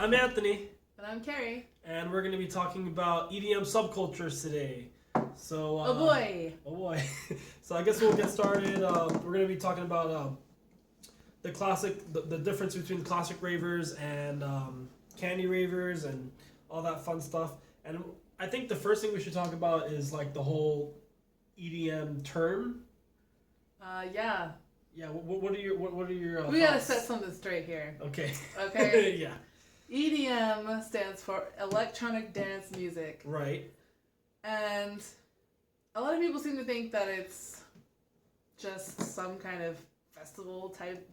I'm Anthony. And I'm Carrie. And we're going to be talking about EDM subcultures today. So, oh boy. Oh boy. So I guess we'll get started. We're going to be talking about the difference between classic ravers and candy ravers and all that fun stuff. And I think the first thing we should talk about is like the whole EDM term. Yeah. Yeah. What are your we thoughts? gotta set something straight here. Okay. Okay. Yeah. EDM stands for electronic dance music. Right. And a lot of people seem to think that it's just some kind of festival type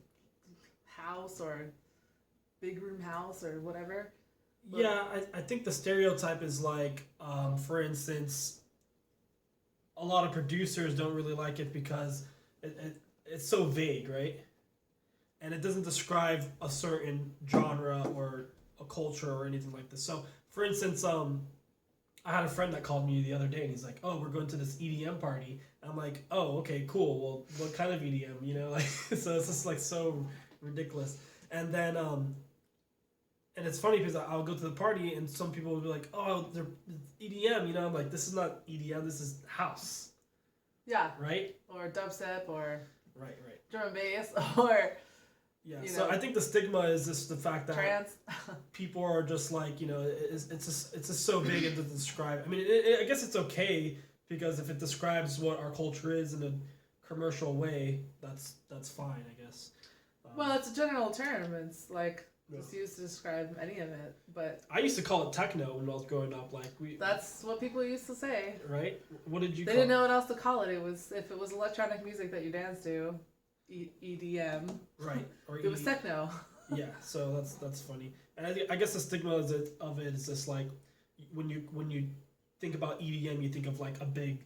house or big room house or whatever. But yeah, I think the stereotype is like, for instance, a lot of producers don't really like it because it's so vague, right? And it doesn't describe a certain genre or a culture or anything like this. So, for instance, I had a friend that called me the other day and he's like, "Oh, we're going to this EDM party." And I'm like, "Oh, okay, cool. Well, what kind of EDM? You know, like so it's just like so ridiculous." And then and it's funny because I'll go to the party and some people will be like, "Oh, they're EDM." You know, I'm like, "This is not EDM. This is house." yeah. Right. Or dubstep or Right. drum and bass or Yeah, you so know, I think the stigma is just the fact that trance. people are just like, you know, it's just so big and to describe. I mean, I guess it's okay because if it describes what our culture is in a commercial way, that's fine, I guess. Well, it's a general term. It's like Yeah. it's used to describe any of it, but I used to call it techno when I was growing up. Like that's what people used to say. right. What did you? They didn't know what else to call it. It was if it was electronic music that you danced to, EDM. Right. Or It was techno. Yeah. So that's funny, and I guess the stigma of it is just like when you think about EDM, you think of like a big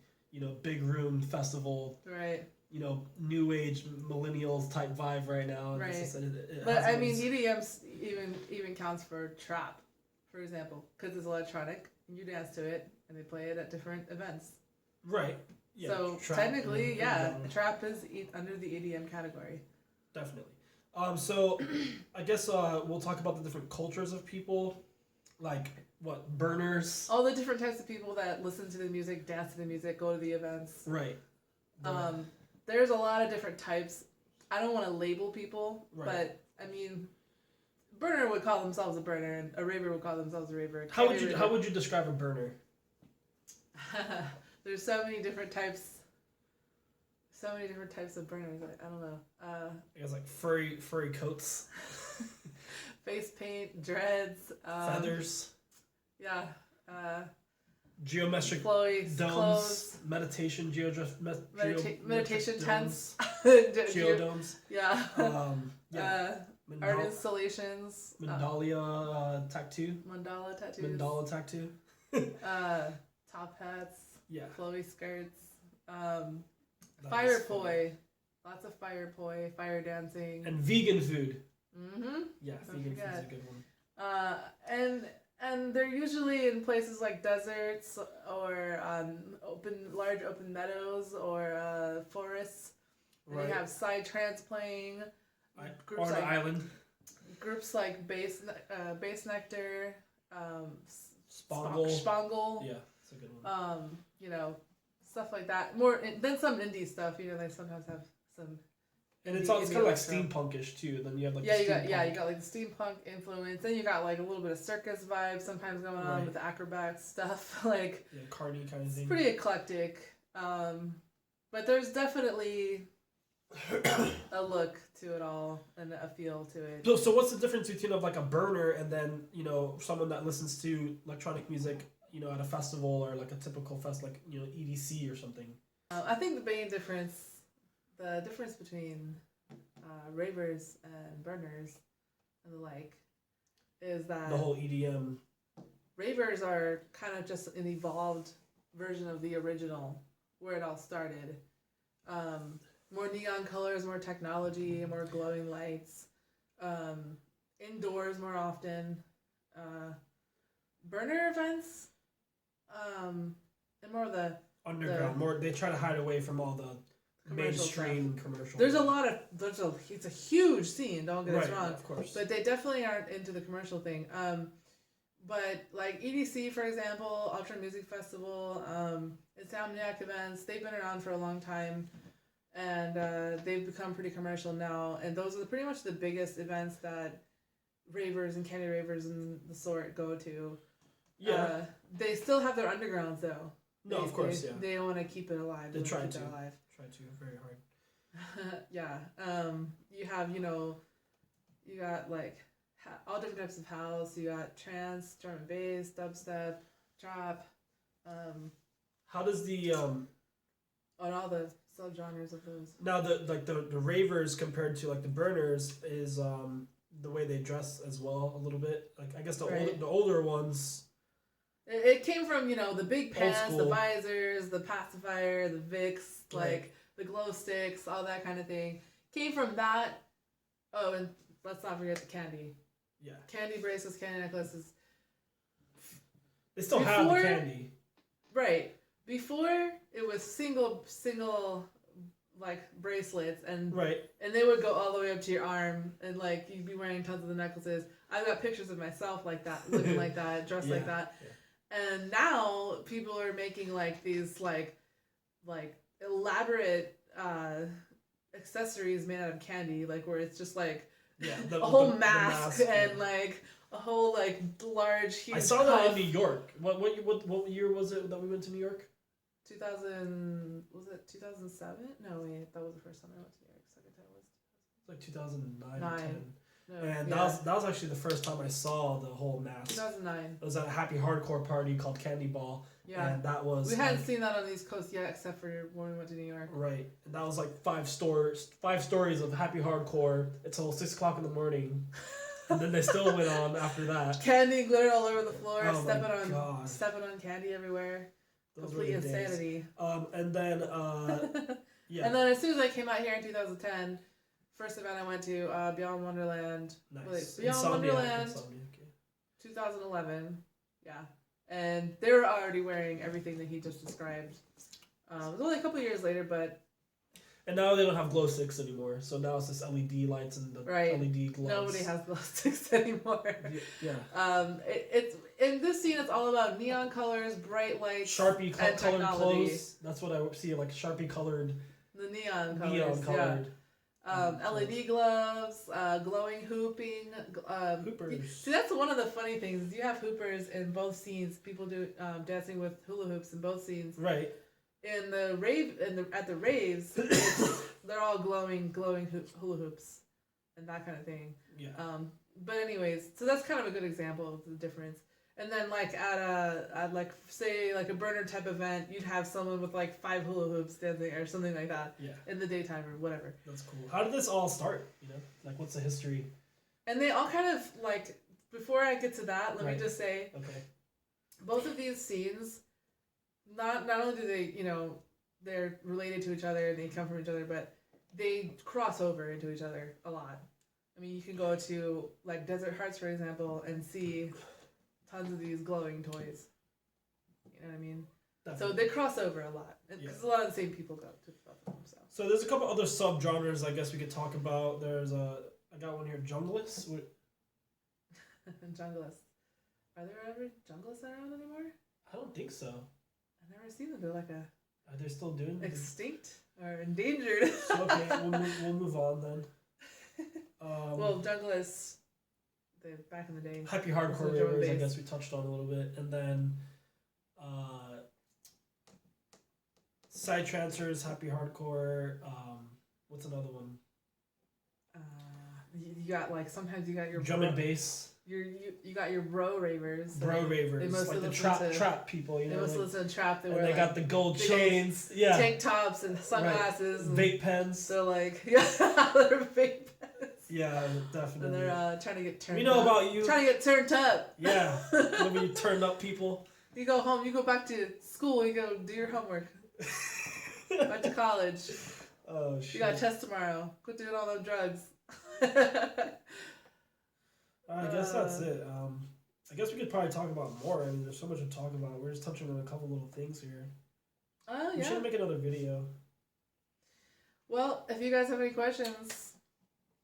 room festival. Right. You know, new age millennials type vibe right now. And Right. It's just, it But has I mean, its- EDM even counts for trap, for example, because it's electronic. You dance to it, and they play it at different events. right. Yeah, So trap technically, and yeah, genre. trap is under the EDM category. Definitely. So I guess we'll talk about the different cultures of people, like what burners. All the different types of people that listen to the music, dance to the music, go to the events. Right. There's a lot of different types. I don't want to label people, Right. but I mean, burner would call themselves a burner, and a raver would call themselves a raver. How would you describe a burner? There's so many different types. So many different types of burners. I don't know. I guess like furry coats, Face paint, dreads, feathers, yeah, geometric clothes, domes, meditation, meditation tents, geodomes. yeah, Yeah. art installations, Mandala tattoo. mandala tattoos, Mandala tattoo. top hats, Yeah. flowy skirts, That fire is fun. poi, lots of fire poi, fire dancing, And vegan food. mm-hmm. Yeah, Don't vegan food is a forget. good one. And they're usually in places like deserts or large open meadows or forests. And Right. you have side trance playing. On an island. Groups like Bass Nectar, Spangle. Spangle, Yeah, it's a good one. you know, stuff like that. Then some indie stuff. You know, they sometimes have some. And it's indie kind of like electro. steampunkish too. Then you have like Yeah, the you got steampunk. like the steampunk influence. Then you got like a little bit of circus vibes sometimes going on Right. with the acrobat stuff. Like Yeah, carny kind of it's thing. pretty eclectic. But there's definitely a look to it all and a feel to it. So what's the difference between of like a burner and then someone that listens to electronic music at a festival or like a typical fest like EDC or something? I think the main difference between ravers and burners and the like is that The whole EDM. ravers are kind of just an evolved version of the original where it all started. More neon colors, more technology, more glowing lights, indoors more often. Burner events, and more of the Underground, more they try to hide away from all the mainstream commercial. There's a lot of it's a huge scene. Don't get us Right, wrong. of course. But they definitely aren't into the commercial thing. But like EDC, for example, Ultra Music Festival, Insomniac events, they've been around for a long time, and they've become pretty commercial now. And those are pretty much the biggest events that ravers and candy ravers and the sort go to. Yeah. They still have their undergrounds though. No, of course, yeah. They want to keep it alive. They try to. Try to very hard. Yeah. You have, you got like all different types of house. You got trance, drum and bass, dubstep, trap. How does the and all the subgenres of those. now the ravers compared to like the burners is the way they dress as well a little bit. Like I guess the older ones. It came from the big pants, the school. visors, the pacifier, the Vicks, like the glow sticks, all that kind of thing. Came from that. Oh, and let's not forget the candy. Yeah. Candy bracelets, candy necklaces. They still have the candy. Right. Before it was single like bracelets and they would go all the way up to your arm and like you'd be wearing tons of the necklaces. I've got pictures of myself like that, looking like that, dressed like that. Yeah. And now people are making like these like elaborate accessories made out of candy, like where it's just like a whole mask and like a whole like large huge. I saw that in New York. What year was it that we went to New York? 2000 was it 2007? No wait, that was the first time I went to New York. Second time was like 2009 or 10. No, and that was actually the first time I saw the whole mask. 2009. It was at a happy hardcore party called Candy Ball. Yeah. And that was... We hadn't seen that on the East Coast yet, except for when we went to New York. Right. And that was like 5 stories of happy hardcore until 6 o'clock in the morning. And then they still went on after that. Candy glitter all over the floor, Oh stepping on candy everywhere. Those complete insanity. And then yeah. And then as soon as I came out here in 2010, first event I went to, Beyond Wonderland. Nice. Beyond Wonderland. 2011. Yeah. And they were already wearing everything that he just described. It was only a couple years later, but. And now they don't have glow sticks anymore, so now it's just LED lights and the LED glows. Nobody has glow sticks anymore. Yeah. It's in this scene. It's all about neon colors, bright lights, Sharpie colored clothes. That's what I see, like Sharpie colored. The neon colors. Yeah. LED gloves, glowing hooping. Hoopers. See, that's one of the funny things. Is you have hoopers in both scenes. People do dancing with hula hoops in both scenes. Right. In the at the raves, they're all glowing hula hoops, and that kind of thing. Yeah. But anyways, so that's kind of a good example of the difference. And then like at like say like a burner type event, you'd have someone with like 5 hula hoops dancing or something like that. Yeah. In the daytime or whatever. That's cool. How did this all start? Like what's the history? And they all kind of like before I get to that, let me just say. Okay. Both of these scenes. Not only do they, they're related to each other and they come from each other, but they cross over into each other a lot. I mean, you can go to, like, Desert Hearts, for example, and see tons of these glowing toys. You know what I mean? Definitely. So they cross over a lot. Because a lot of the same people go to both of them. So there's a couple other sub-genres I guess we could talk about. There's I got one here, Junglists. Junglists. Are there ever Junglists around anymore? I don't think so. I've never seen them. They're like Are they still doing extinct or endangered? So, okay, we'll move on then. Well, Junglists, back in the day. Happy hardcore ravers, I guess we touched on a little bit, and then psytrancers, happy hardcore. What's another one? You got like sometimes you got your drum and bass. You got your bro ravers. Bro ravers, they mostly like the trap people. They mostly listen to trap. They got the gold chains, tank tops and sunglasses, and vape pens. So like they're vape pens. Yeah, definitely. And they're trying to get turned. We know about you. Trying to get turned up. Yeah, when you turned up people. You go home. You go back to school. You go do your homework. Back to college. Oh shit. You got a test tomorrow. Quit doing all those drugs. I guess that's it. I guess we could probably talk about more. I mean, there's so much to talk about. We're just touching on a couple little things here. Oh, yeah. We should make another video. Well, if you guys have any questions,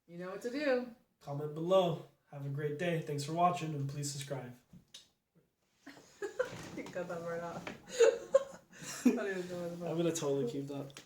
you know what to do. Comment below. Have a great day. Thanks for watching, and please subscribe. You cut that word off. I don't even know what the fuck. I'm gonna totally keep that.